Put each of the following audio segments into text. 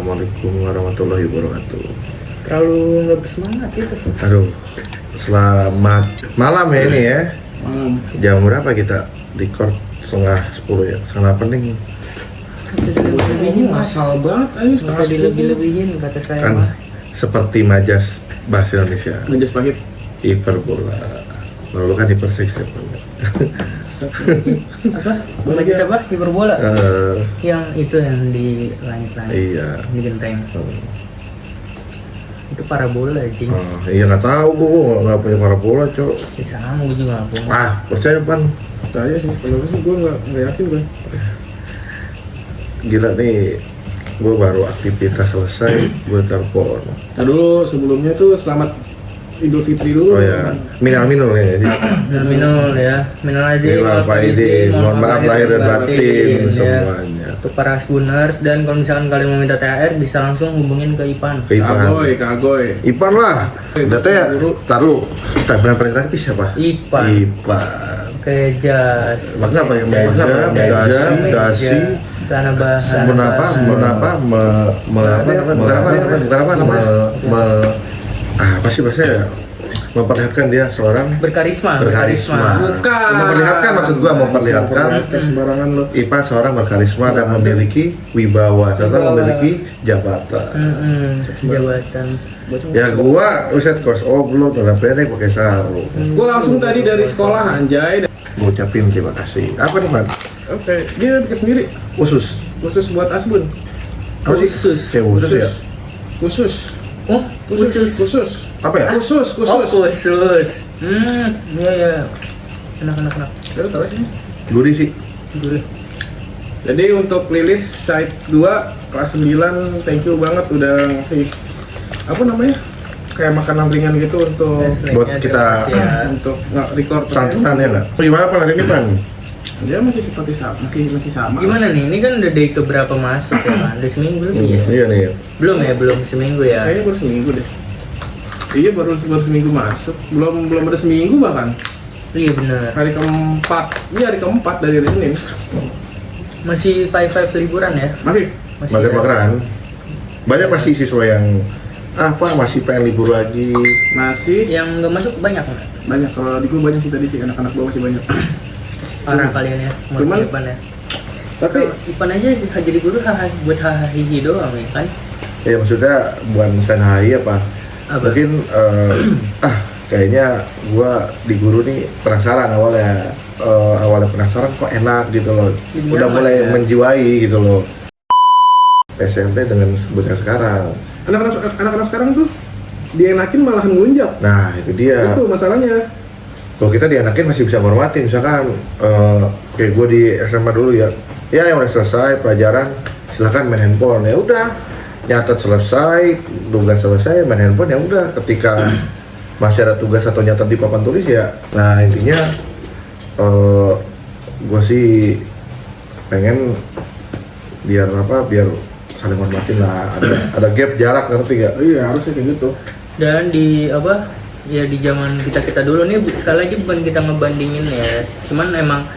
Assalamualaikum warahmatullahi wabarakatuh. Terlalu nggak bersemangat itu. Aduh, selamat malam ya ini ya. Malam. Jam berapa kita record? Setengah 10 ya? Setengah pening. Ini masal banget aja Bisa setengah 10. dilebih-lebihin kata saya Kan mah. seperti majas bahasa Indonesia. Majas pahit. Hiperbola. Lalu kan hiperseksi. Apa? Majas apa? Hiperbola. Yang itu yang di langit-langit. Iya. Di genteng. Itu parabola anjing. Iya nggak tahu gua nggak punya parabola cok. Sama gue juga nggak punya. Percaya pan. Saya sih, kalau itu gue nggak yakin gue. Gila nih, gue baru aktivitas selesai, gue telepon. Nah dulu sebelumnya tuh selamat Idul Fitri dulu. Oh ya, minal ya sih. Minul ya, minul aizin, Minal faizin, mohon maaf lahir dan batin ya. semuanya. Untuk para Asbuners, dan kalau misalkan kalian mau minta THR bisa langsung hubungin ke Ipan. Ke Ipan. Kagoy. Ipan lah. Data ya, tar lu. Step paling terakhir siapa? Ipan. Ipan. Ke jas. Makna apa yang dasi, Karena bahasa. Apa sih bahasanya? Memperlihatkan dia seorang berkarisma. Bukan. Memperlihatkan maksud gua memperlihatkan Sembarangan lo. Ipan seorang berkarisma dan memiliki wibawa serta memiliki jabatan. Jabatan. Ya gua uset kos belum tanda pendek pakai sarung. Gue langsung tadi dari sekolah anjay. Gua ucapin terima kasih. Apa nih man? Oke, dia bikin sendiri. Khusus. Khusus buat Asbun. Apa sih? Khusus. Kayak khusus ya. Khusus. Oh, khusus. Apa ya? Khusus. Oh, khusus. Iya. Enak. Terus taruh sini. Gurih sih. Gurih. Jadi untuk Lilis site 2 kelas 9, thank you banget udah ngasih apa namanya? Kayak makanan ringan gitu untuk Buat kita untuk nggak record santunan ya nggak? Gimana pan hari ini pan? Dia masih seperti masih sama. Gimana nih? Ini kan udah day keberapa masuk ya kan? Udah seminggu lebih ya? Iya nih. Belum seminggu ya? Kayaknya baru seminggu deh. Iya baru seminggu masuk. Belum ada seminggu bahkan. Iya benar. Hari keempat. Iya hari keempat dari Senin. Masih 5 liburan ya? Masih. Mager-mageran. Banyak masih siswa yang masih pengen libur lagi. Masih Yang nggak masuk banyak nggak? banyak. Kalau di gue banyak sih tadi sih anak-anak gue masih banyak. Parah kalian ya, mau Cuman- Ipan ya. Tapi Ipan aja sih jadi guru buat hahihi doang ya kan? Ya maksudnya bukan senhai apa? Apa? Mungkin kayaknya gua di guru nih penasaran awalnya. Awalnya penasaran kok enak gitu loh. Jadi Udah nyaman mulai ya? menjiwai gitu loh. SMP dengan sebutnya sekarang. anak-anak sekarang tuh dienakin malahan ngelunjak. Nah itu dia. Itu masalahnya. Kalau kita dianakin masih bisa hormatin, misalkan kayak gue di SMA dulu ya yang udah selesai pelajaran silahkan main handphone, ya udah nyatet selesai, tugas selesai, main handphone ya udah. Ketika masih ada tugas atau nyatet di papan tulis ya, nah intinya gue sih pengen biar saling hormatin lah, ada gap jarak, ngerti gak? Iya harusnya kayak gitu. Dan di ya di zaman kita dulu nih sekali lagi bukan kita ngebandingin ya, cuman emang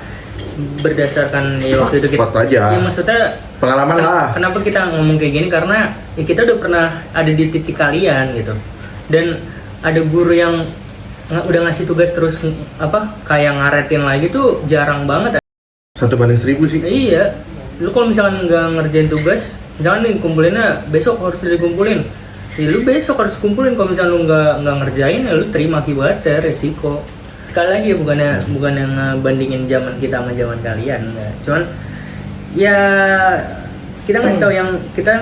berdasarkan ya waktu itu kita Fakta aja. ya maksudnya Pengalaman lah. kenapa kita ngomong kayak gini karena ya kita udah pernah ada di titik kalian gitu, dan ada guru yang udah ngasih tugas terus kayak ngaretin lagi tuh jarang banget. 1/1000 sih. Iya, lu kalau misalkan nggak ngerjain tugas, misalkan nih kumpulinnya besok harus dikumpulin, ya lu besok harus kumpulin. Kalau misalkan lu nggak ngerjain, ya lu terima akibatnya, resiko. Sekali lagi ya bukan yang ngebandingin zaman kita sama zaman kalian, ya. Cuman ya kita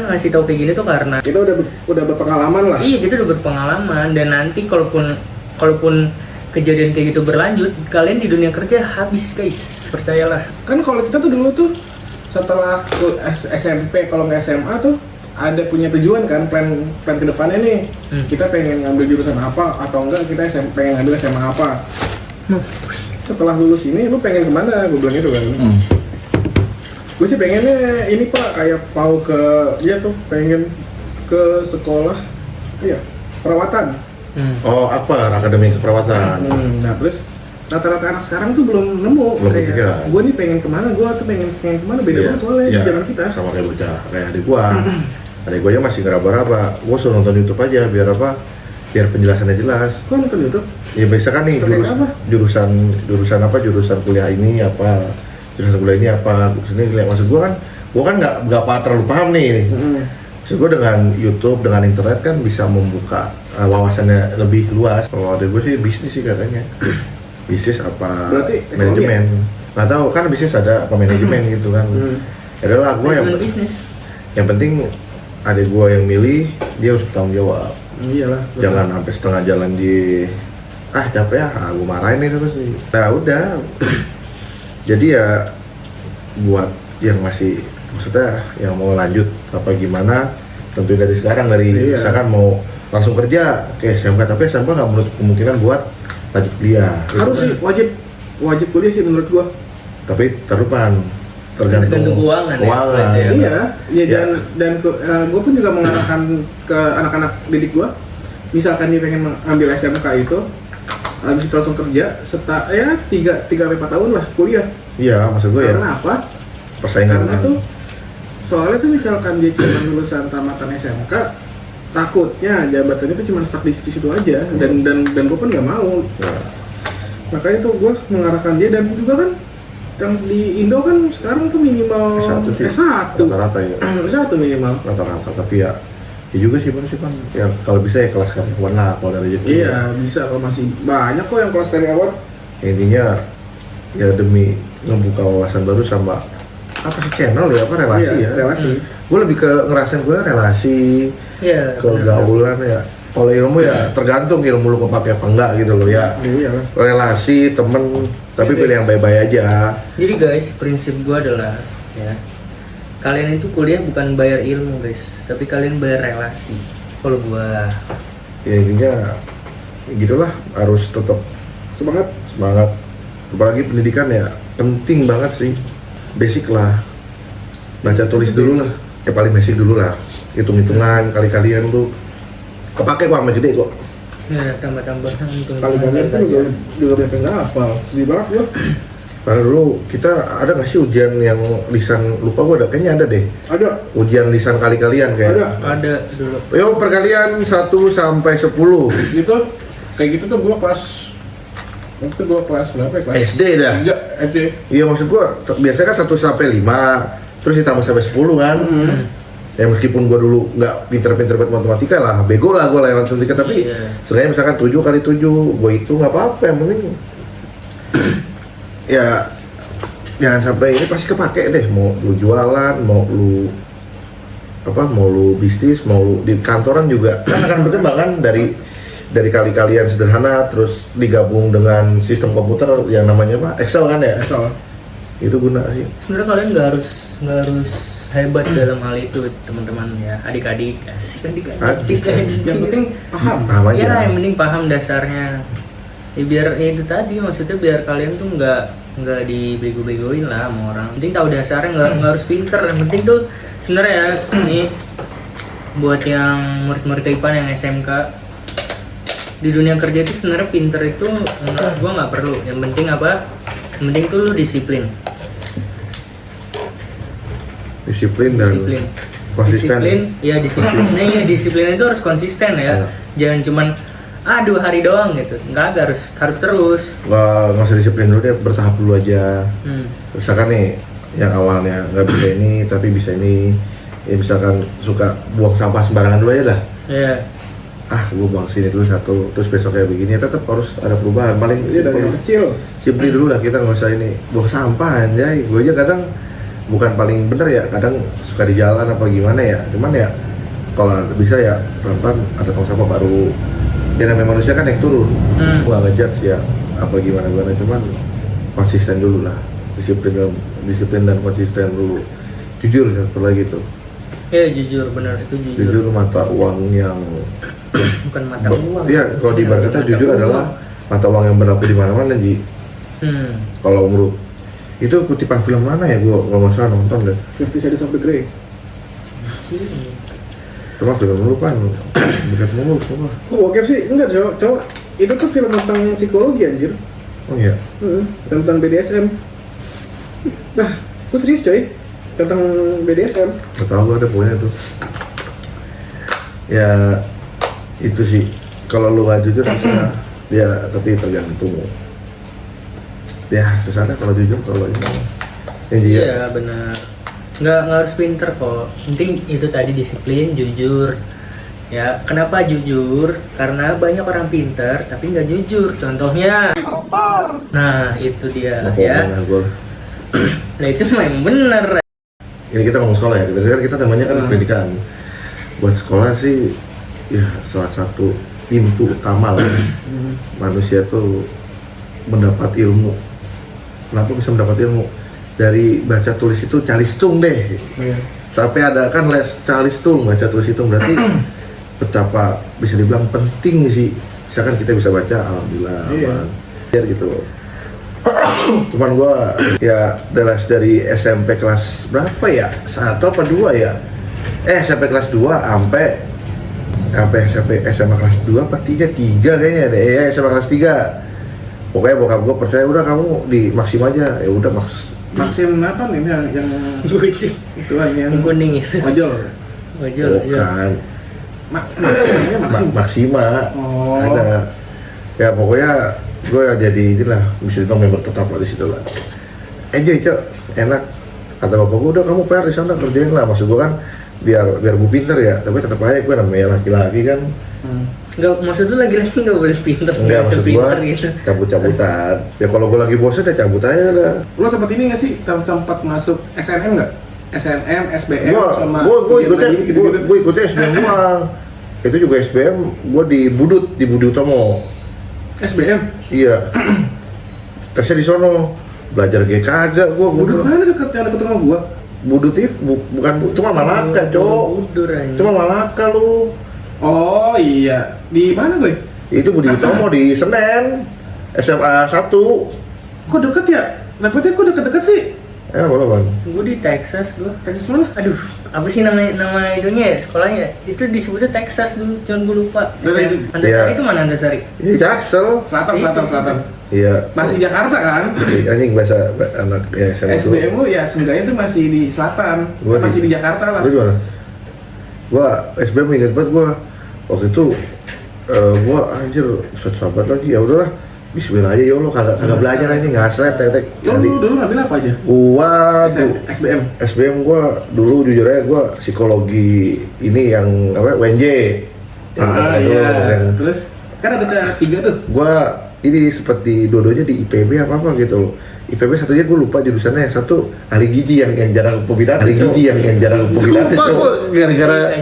ngasih tahu kayak gini tuh karena Kita udah berpengalaman lah. iya kita udah berpengalaman, dan nanti kalaupun kejadian kayak gitu berlanjut, kalian di dunia kerja habis guys, percayalah. Kan kalau kita tuh dulu tuh setelah SMP kalau nggak SMA tuh ada punya tujuan kan, plan ke depannya nih. Kita pengen ngambil jurusan apa atau enggak kita pengen ngambil SMA apa. Setelah lulus ini lu pengen kemana? Gue bilang gitu kan. Gue sih pengennya ini pak kayak mau pengen ke sekolah perawatan. Oh apa akademi keperawatan? Nah terus rata-rata anak sekarang tuh belum nemu kayak gue nih pengen kemana, gue tuh pengen kemana, beda banget soalnya di zaman kita. Sama kayak bocah kayak adik gua. Adek gue aja masih ngeraba-raba, gue suruh nonton YouTube aja biar apa? Biar penjelasannya jelas. Kok nonton YouTube? Ya biasa kan nih Terkait apa? jurusan kuliah ini apa, jurusan kuliah ini apa, ini maksud gue kan nggak terlalu paham nih. Maksud gue dengan YouTube, dengan internet kan bisa membuka wawasannya lebih luas. Kalau ada gue sih bisnis sih katanya, bisnis apa Berarti manajemen. Nggak tahu kan bisnis ada apa manajemen gitu kan. Ya adalah gue yang Manajemen bisnis. yang penting ada gue yang milih, dia harus bertanggung jawab. Iyalah. Jangan sampai setengah jalan di capek ya, gue marahin itu terus nih. Nah udah, jadi ya buat yang masih maksudnya yang mau lanjut apa gimana, tentu dari sekarang dari misalkan mau langsung kerja ke SMK, tapi SMK nggak menutup kemungkinan buat lanjut kuliah. Harus sih wajib kuliah sih menurut gua. Tapi terlupakan tergantung keuangan ya. Iya, dan gue pun juga mengarahkan ke anak-anak didik gue, misalkan dia pengen ambil SMK itu, habis itu langsung kerja, 3-4 tahun lah kuliah. Iya, maksud gue ya. Karena apa? Persaingan. Karena tuh soalnya tuh misalkan dia cuma lulusan tamatan SMK, takutnya jabatannya tuh cuma stuck di situ aja, dan gue pun nggak mau. Ya. Makanya tuh gue mengarahkan dia, dan juga kan yang di Indo kan sekarang tuh minimal S1 rata-rata ya. S1 minimal Rata-rata, tapi ya juga sih Pan. Ya kalau bisa ya kelas karyawan lah kalau dari rezeki. Iya, bisa kalau masih banyak kok yang kelas karyawan. Intinya ya demi ngebuka wawasan baru sama apa sih channel ya, apa relasi ya. Relasi. Gue lebih ke ngerasain gue relasi, kegaulan ya. Kalau ilmu ya tergantung ilmu lu kepake apa enggak gitu loh ya. Iya. Relasi, temen, tapi pilih yang baik-baik aja. Jadi guys, prinsip gua adalah ya, kalian itu kuliah bukan bayar ilmu guys, tapi kalian bayar relasi. Kalau gua Ya intinya gitulah, harus tetap semangat. Apalagi pendidikan ya penting banget sih, basic lah. Baca tulis dulu lah, paling basic dulu lah. Hitung-hitungan kali-kalian tuh kepake kok sama gede kok. ya tambah-tambahan Kali-kalian kan juga banyak yang nggak hafal. Sedih banget gua. Karena dulu kita ada nggak sih ujian yang lisan, lupa gua ada, kayaknya ada deh. Ada. Ujian lisan kali-kalian kayak. ada dulu. Yo perkalian 1 sampai 10. Gitu. Kayak gitu tuh gua kelas berapa ya? Kelas SD dah. 3 SD. Iya maksud gua biasanya kan 1 sampai 5, terus ditambah sampai 10 kan. Ya meskipun gua dulu nggak pinter-pinter buat matematika lah, bego lah gua lewat matematika, tapi sebenarnya misalkan 7 kali 7, gua itu nggak apa-apa, yang penting ya jangan sampai ini pasti kepake deh, mau lu jualan, mau lu bisnis, mau lu di kantoran juga kan akan berkembang kan, dari kali-kalian sederhana terus digabung dengan sistem komputer yang namanya apa? Excel kan ya? Excel. Itu guna sih. Sebenarnya kalian nggak harus hebat dalam hal itu teman-teman ya, adik-adik, asik adik-adik. Yang penting paham. Paham aja. Ya yang penting paham dasarnya. Ya, biar ya itu tadi maksudnya biar kalian tuh nggak dibego-begoin lah sama orang. Penting tahu dasarnya, nggak harus pinter. Yang penting tuh sebenarnya ya nih buat yang murid-murid IPA yang SMK, di dunia kerja itu sebenarnya pinter itu menurut gua nggak perlu. Yang penting apa? Yang penting tuh lu disiplin dan konsisten. Disiplin itu harus konsisten ya. Jangan cuman 2 hari doang gitu. Enggak, harus terus. Nggak usah disiplin dulu deh, bertahap dulu aja. Misalkan nih yang awalnya nggak bisa ini tapi bisa ini, ya misalkan suka buang sampah sembarangan dulu aja dah. Iya. Gue buang sini dulu 1, terus besok kayak begini, tetap harus ada perubahan. Paling Iya, dari yang kecil. simply dulu lah, kita nggak usah ini buang sampah anjay. Gue aja kadang bukan paling bener ya, kadang suka di jalan apa gimana ya, cuman ya kalau bisa ya pelan-pelan ada tong sampah baru. Ya namanya manusia kan naik turun. Gue nggak ngejudge ya apa gimana, cuman konsisten dulu lah, disiplin dan konsisten dulu. Jujur satu lagi tuh. Ya jujur, benar itu jujur. Jujur mata uang yang Bukan mata uang. Iya, kalau di ibarat kata jujur adalah mata uang yang berlaku di mana-mana Ji. Kalau menurut itu kutipan film mana ya, gue nggak mau salah nonton deh. 50 Shades of Grey. Cuma film lu kan dekat mulu semua. Bokep sih enggak, cowok. Itu tuh film tentang psikologi anjir. Oh iya. Tentang BDSM. Nah, gue serius coy. Tentang BDSM. Gak tau gue ada pokoknya tuh. Ya itu sih, kalau lu nggak jujur susah. Ya tapi tergantung. Ya susah lah kalau jujur, kalau ini. Iya benar. Nggak harus pinter kok. Penting itu tadi disiplin, jujur. Ya kenapa jujur? Karena banyak orang pinter tapi nggak jujur. Contohnya. Nah itu dia ya. Nah itu memang bener. Ini kita ngomong sekolah ya. Kita temanya kan pendidikan. Buat sekolah sih, ya salah satu pintu utama lah. Manusia tuh mendapat ilmu. Kenapa bisa mendapat ilmu? Dari baca tulis itu calistung deh. Sampai ada kan les calistung, baca tulis hitung, berarti betapa bisa dibilang penting sih. Misalkan kita bisa baca, alhamdulillah, aman. Gitu. Cuman gua ya dari SMP kelas berapa ya? 1 apa 2 ya? SMP kelas 2 sampai SMP SMA kelas 2 apa 3 kayaknya deh. Ya SMA kelas 3. Pokoknya bokap gua percaya udah kamu di Maksim aja. Ya udah Maksim apa nih yang Kucing. ituan yang kuning itu. ojol. Bukan. Maksim. Maksima. Oh. Ada. Ya pokoknya gue jadi inilah bisa dibilang member tetap lah di situ lah. Enjoy cok, enak. Kata bapak gue udah kamu PR di sana kerjain lah. Maksud gue kan biar gue pinter ya. Tapi tetap aja gue namanya laki-laki kan. Nggak, maksud lu lagi-lagi nggak boleh pinter. Enggak, maksud gue gitu. cabut-cabutan. Ya kalau gue lagi bosan ya cabut aja lah. Lo sempat ini nggak sih? Sempat masuk SNM nggak? SNM, SBM sama gue ikutnya SBM doang. Itu juga SBM gue di Budi Utomo. SBM? Iya. Tesnya di sono. Belajar kayak kagak gue. Budut mana yang deket rumah gua? Budut itu bukan cuma Malaka, Cok. Budur aja. Cuma Malaka lu. Oh iya. Di mana gue? Itu Budi Utomo di Senen. SMA 1. Kok deket ya? Dapetnya kok deket-deket sih? Boleh bang. Gue di Texas gue. Texas mana? Aduh, apa sih nama itunya ya, sekolahnya? Itu disebutnya Texas dulu, cuman gue lupa. Antasari itu mana Antasari? Ini Jaksel. Selatan. Iya. Masih Jakarta kan? Anjing bahasa anak ya SMA tuh. SBM lu ya seenggaknya tuh masih di selatan. Masih di Jakarta lah. Lu gimana? Gua SBM inget banget gua. Waktu itu gua anjir sahabat lagi ya udahlah. Bismillah aja ya Allah kagak belajar aja nggak aslet tek. Lu dulu ngambil apa aja? SBM gua dulu jujur aja gua psikologi ini yang apa UNJ. Iya. Terus kan ada 3 tuh. Gua ini seperti dua-duanya di IPB apa gitu loh. IPB satunya gue lupa jurusannya, yang satu ahli gizi yang jarang peminat. Lupa gue gara-gara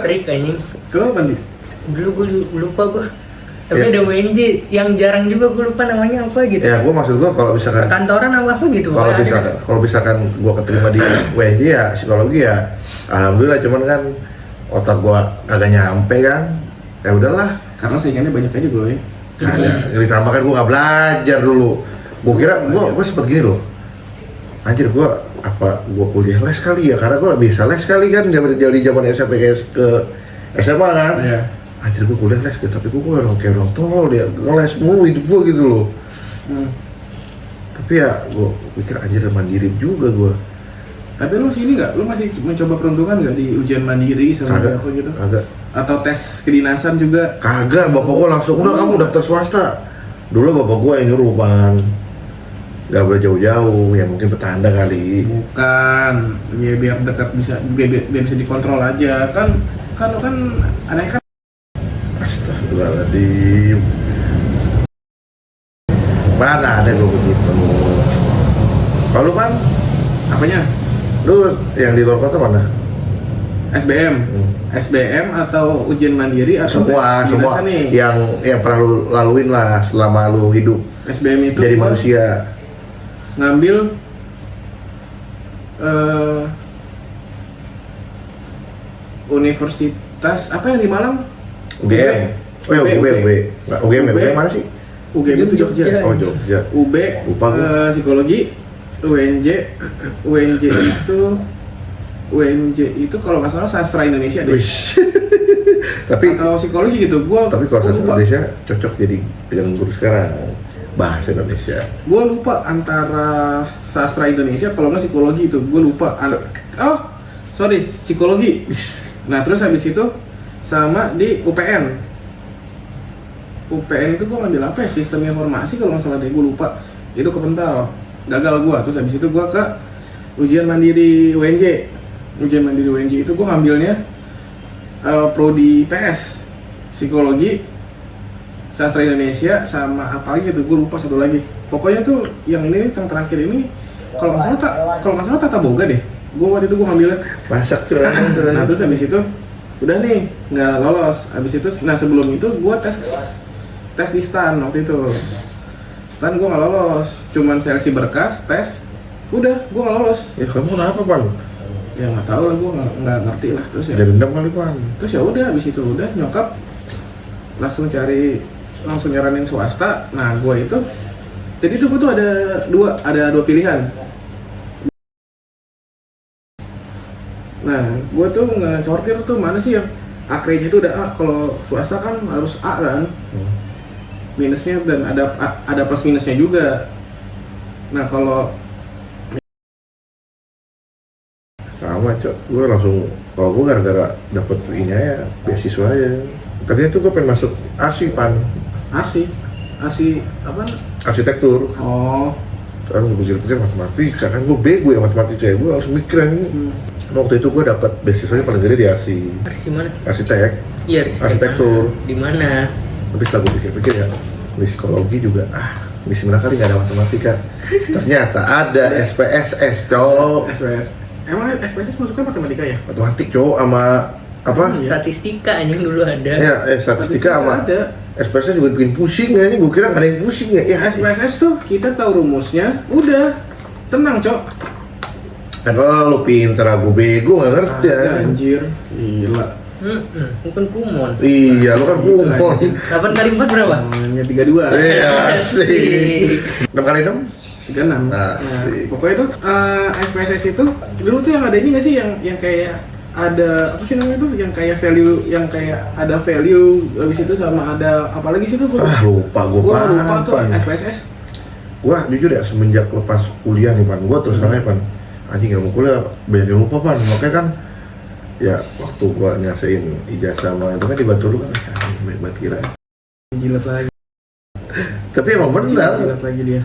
trik anjing. Kau apa nih? Dulu gue lupa gue. Tapi ada WNJ yang jarang juga gue lupa namanya apa gitu. Ya gue maksud gue kalau misalkan kantoran apa gitu. Kalau misalkan gue keterima di WNJ ya psikologi ya alhamdulillah, cuman kan otak gue agak nyampe kan. Ya udahlah. Karena saingannya banyak aja gue. Ditambah kan gue nggak belajar dulu. Gue kira gue sempet gini loh. Anjir gue kuliah les kali ya, karena gue bisa les kali kan dari zaman SMP ke SMA kan. Iya. Anjir gue kuliah les gitu, tapi gue kayak orang tolol ya, ngeles mulu hidup gue gitu loh. Tapi ya gue pikir anjir mandiri juga gue. Tapi lu sini nggak? Lu masih mencoba peruntungan nggak di ujian mandiri sama apa gitu? Kagak. Atau tes kedinasan juga? Kagak, bapak gue langsung udah kamu daftar swasta. Dulu bapak gue yang nyuruh bang. Gak boleh jauh-jauh, ya mungkin petanda kali. Bukan, ya biar dekat biar bisa dikontrol aja kan aneh kan. Astagfirullahaladzim. Mana ada gue begitu. Kalau kan Apanya? lu yang di luar kota mana? SBM, SBM atau ujian mandiri atau semua nih? yang pernah lu laluin lah selama lu hidup. SBM itu jadi manusia. Ngambil universitas apa yang di Malang? UGM. UGM mana sih? UGM itu Jogja. Oh Jogja. UB psikologi, UNJ itu kalau nggak salah sastra Indonesia deh. Tapi atau psikologi gitu. Tapi kalau sastra Indonesia cocok jadi dengan guru sekarang bahasa Indonesia. Gua lupa antara sastra Indonesia kalau nggak psikologi itu. Gua lupa. Psikologi. Nah terus habis itu sama di UPN. UPN itu gue ngambil apa ya, sistem informasi kalau nggak salah deh, gue lupa. Itu kepental, gagal gue. Terus habis itu gue ke ujian mandiri UNJ. Ujian mandiri UNJ itu gue ngambilnya prodi PS, psikologi, sastra Indonesia, sama apa lagi tuh, gue lupa satu lagi. Pokoknya tuh yang ini, yang terakhir ini, kalau nggak salah tata boga deh. Gue waktu itu gue ngambilnya Masak tuh. nah terus habis itu udah nih nggak lolos. Habis itu, nah sebelum itu gue tes di STAN waktu itu. STAN gue nggak lolos, cuman seleksi berkas, tes, udah gue nggak lolos. Ya kamu kenapa Pan? Ya nggak tahu lah, gue nggak ngerti lah. Terus ya Ada dendam kali Pan. terus ya udah, habis itu udah nyokap langsung nyaranin swasta. Nah gue itu jadi tuh gue tuh ada dua pilihan. Nah gue tuh nge-sortir tuh mana sih yang akrenya itu udah A. Kalau swasta kan harus A kan, minusnya, dan ada plus minusnya juga. Nah kalau Sama cok, gue langsung, kalau gue gara-gara dapet ini ya, beasiswa ya. Tadinya tuh gue pengen masuk arsi Pan, arsi apa? arsitektur. Oh, Kan gue pikir-pikir matematika, kan gue bego ya matematika ya, gue langsung mikir ini. Waktu itu gue dapet beasiswanya paling gede di arsi, Arsi mana? arsitek, Iya, arsitektur. Di mana? Tapi setelah gue pikir-pikir ya, di psikologi juga, bismillah kali nggak ada matematika. Ternyata ada SPSS cowok, SPS. Emang SPS masuknya matematika ya? matematik cowok sama apa? Statistika anjing dulu ada. Ya, statistika sama ada. SPSS juga bikin pusing ya, gue kira nggak ada yang pusing ya. Ya, SPSS tuh kita tahu rumusnya, udah tenang cok. kan lo pinter, aku bego nggak ngerti ya. Anjir, gila. Bukan kumon. Iya, lo kan kumon. 8 kali 4 berapa? Namanya 32. Iya, asik. 6 kali 6? 36. Nah, Asik. pokoknya itu SPSS itu dulu tuh yang ada ini nggak sih, yang kayak ada apa sih namanya tuh, yang kayak value, yang kayak ada value habis itu sama ada apa lagi sih tuh gua Lupa gue lupa tuh Pan. SPSS. Gua jujur ya, semenjak lepas kuliah nih Pan, gua terus terang ya Pan, anjing ilmu kuliah banyak yang lupa Pan. Makanya kan ya waktu gua nyasain ijazah sama itu kan di Batu dulu kan, baik banget gila. Jilat lagi. Tapi emang benar, Jilat lagi dia.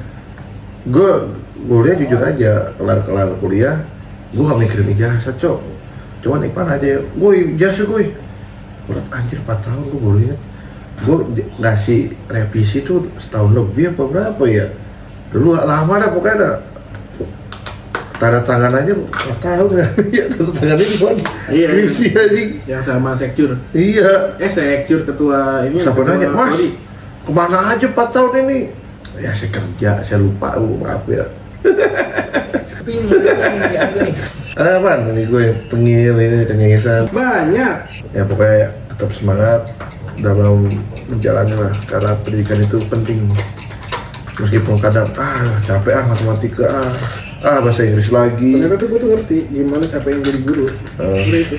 gua kuliah jujur aja, kelar kuliah gua gak mikirin ijazah cok, cuman Ipan aja, gue ijazah gue udah anjir 4 tahun gue baru inget, gue ngasih revisi tuh setahun lebih apa berapa ya, dulu lama dah pokoknya dah. Tanda tangan aja nggak tahu nggak ya, tanda tangannya gimana? Iya. Skripsi aja. Yang sama Secure. Iya. Secure ketua ini. Siapa ketua nanya, Mas Polri. kemana aja 4 tahun ini? Ya saya kerja, saya lupa, maaf ya. Tapi menurutnya yang diambil nih. Ada apaan? Ini gue tengil, ini tengisan. Banyak. Ya pokoknya tetap semangat dalam menjalani lah, karena pendidikan itu penting. Meskipun kadang capek matematika bahasa Inggris lagi. Ternyata tuh gue tuh ngerti gimana capeknya jadi guru. Udah itu.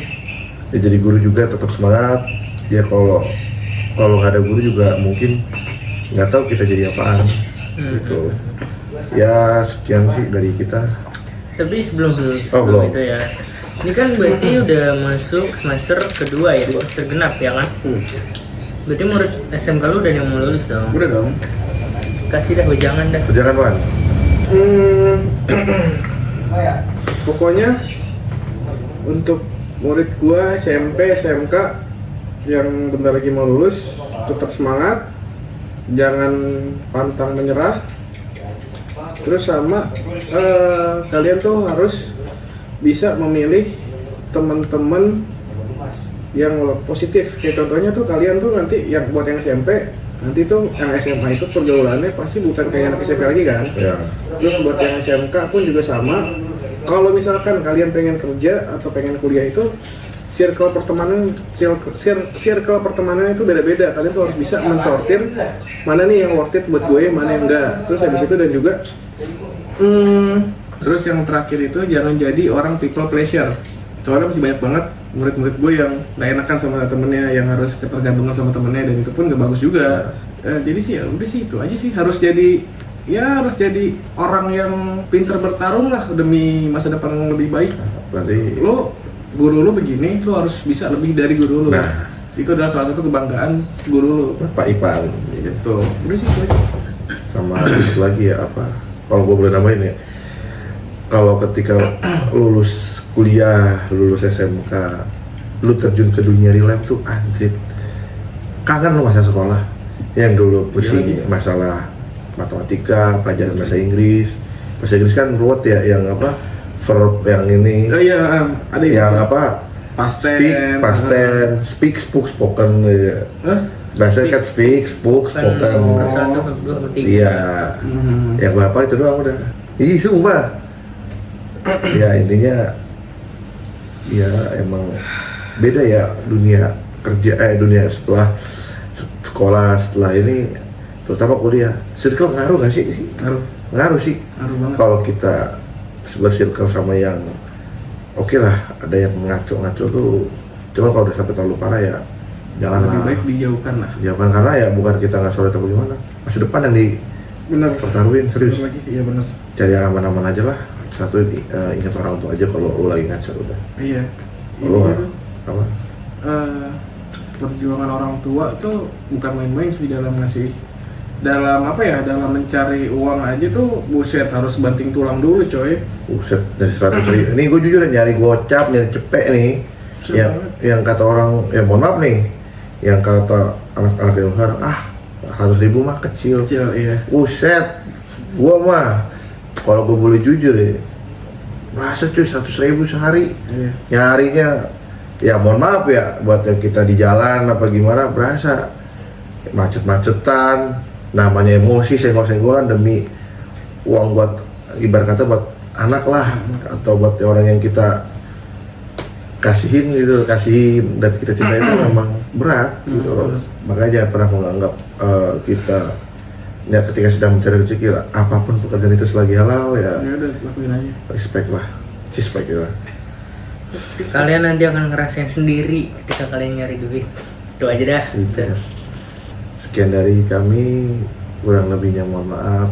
Ya jadi guru juga tetap semangat. Ya kalau nggak ada guru juga mungkin nggak tahu kita jadi apaan. Gitu. Ya sekian sih dari kita. Tapi sebelum belum. itu ya. Ini kan berarti udah masuk semester kedua ya, semester genap ya kan? Berarti murid SMK lu udah yang mau lulus dong? Udah dong. Kasih dah wejangan dah. Jangan Wan. Pokoknya untuk murid gua SMP, SMK yang bentar lagi mau lulus, tetap semangat, jangan pantang menyerah. Terus sama kalian tuh harus bisa memilih teman-teman yang positif. Kayak contohnya tuh kalian tuh nanti yang buat yang SMP, nanti tuh yang SMA itu pergaulannya pasti bukan kayak anak SMP lagi kan. Ya. Terus buat yang SMK pun juga sama. Kalau misalkan kalian pengen kerja atau pengen kuliah itu circle pertemanan itu beda-beda. Kalian tuh harus bisa mensortir mana nih yang worth it buat gue, mana yang enggak. Terus habis itu dan juga terus yang terakhir itu jangan jadi orang people pleasure. Soalnya masih banyak banget murid-murid gue yang gak enakan sama temennya, yang harus ketergantungan sama temennya, dan itu pun gak bagus juga. Jadi sih ya udah sih itu aja sih, harus jadi orang yang pintar bertarung lah demi masa depan yang lebih baik. Berarti Lo guru lo begini, lo harus bisa lebih dari guru lo. nah, Itu adalah salah satu kebanggaan guru lu. Pak Ipan Gitu. Udah sih itu aja. sama satu lagi ya apa? Kalau gue boleh nambahin ya, kalau ketika lulus kuliah, lulus SMK, lu terjun ke dunia real life tuh anjrit. Kangen lu masa sekolah yang dulu pusing Iya. masalah matematika, pelajaran bahasa Inggris. Bahasa Inggris kan ruwet ya, yang apa? Verb yang ini, Oh iya, ada yang apa? past Speak, tense, past tense, speak, spoke, spoken. Ya. Hah? Bahasa kan speak, spoke, Kan spoken. nomor 1, nomor 2, nomor 3. Iya. Hmm. Yang gue hafal itu doang udah. Ih, sumpah. Ya intinya, ya emang beda ya dunia kerja, dunia setelah sekolah, setelah ini, terutama kuliah. Circle ngaruh gak sih? Ngaruh. Ngaruh sih. Ngaruh banget. Kalau kita bercircle sama yang oke lah, ada yang ngaco-ngaco tuh. Cuma kalau udah sampai terlalu parah ya jangan Lebih lah. baik dijauhkan lah. Jangan, karena ya bukan kita nggak solid atau gimana. Masa depan yang Bener. dipertaruhin serius. Bener lagi, iya bener. Cari yang aman-aman aja lah. Satu ingat orang tua aja kalau lu lagi ngaco udah. Iya. Lu Iya tuh. apa? Perjuangan orang tua tuh bukan main-main sih dalam apa ya, dalam mencari uang aja tuh buset harus banting tulang dulu coy. Buset, dari 100.000. Ini gue jujur nyari gocap, nyari cepek nih. Buset Yang, banget. yang kata orang, ya mohon maaf nih, yang kata anak-anak yang sekarang, 100.000 mah kecil. Kecil, iya. Buset, gua mah kalau gue boleh jujur ya, masa cuy 100.000 sehari Iya. nyarinya, ya mohon maaf ya buat yang kita di jalan apa gimana, berasa macet-macetan, namanya emosi, senggol-senggolan demi uang buat, ibarat kata buat anak lah, atau buat orang yang kita kasihin dan kita cintai itu memang berat gitu loh. Makanya jangan pernah menganggap kita ya ketika sedang mencari rezeki lah, apapun pekerjaan itu selagi halal ya Ya udah lakuin aja. respect lah, Kalian nanti akan ngerasain sendiri ketika kalian nyari duit. Itu aja dah. gitu. Sekian dari kami, kurang lebihnya mohon maaf.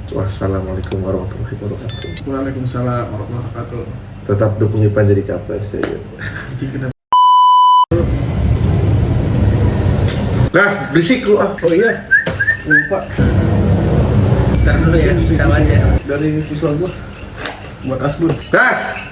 Wassalamualaikum warahmatullahi wabarakatuh. Waalaikumsalam warahmatullahi wabarakatuh. Tetap dukung Ipan jadi kapres ya. Nah, berisik lu ah. Oh iya, lupa Ntar dulu ya, pesawatnya. dari visual gua buat Asbun. Gas.